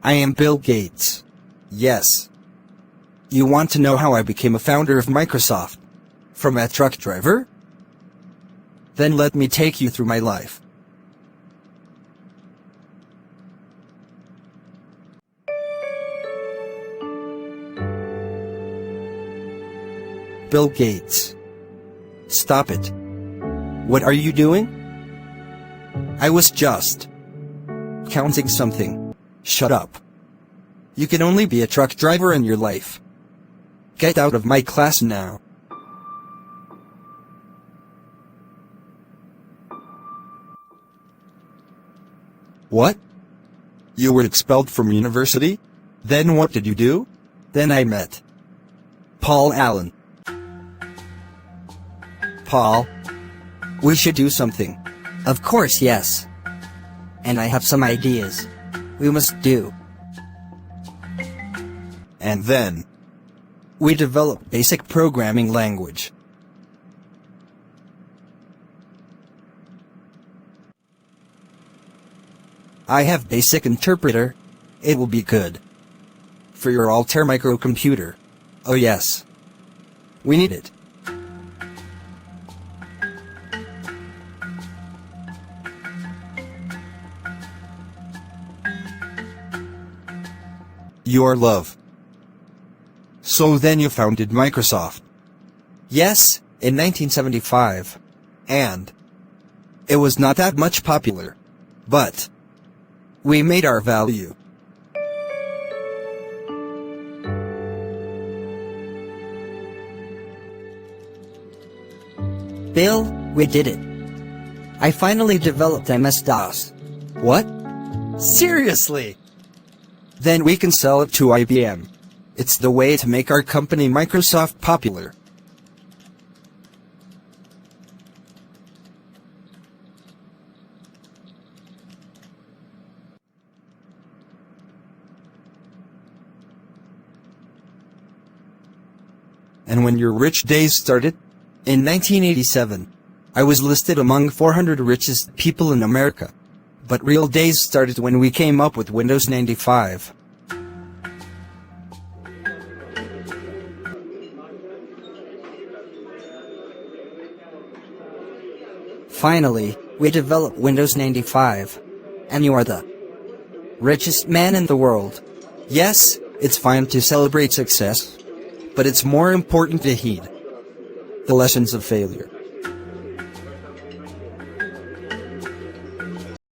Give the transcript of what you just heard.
I am Bill Gates. Yes. You want to know how I became a founder of Microsoft? From a truck driver? Then let me take you through my life. Bill Gates. Stop it. What are you doing? I was just counting something. Shut up. You can only be a truck driver in your life. Get out of my class now. What? You were expelled from university? Then what did you do? Then I met Paul Allen. Paul, we should do something. Of course, yes. And I have some ideas we must do. And then we developed basic programming language. I have basic interpreter. It will be good for your Altair microcomputer. Oh yes. We need it. Your love. So then you founded Microsoft. Yes, in 1975. And it was not that much popular. But we made our value. Bill, we did it. I finally developed MS-DOS. What? Seriously? Then we can sell it to IBM. It's the way to make our company Microsoft popular. And when your rich days started? In 1987, I was listed among 400 richest people in America. But real days started when we came up with Windows 95. Finally, we developed Windows 95. And you are the richest man in the world. Yes, it's fine to celebrate success, but it's more important to heed the lessons of failure.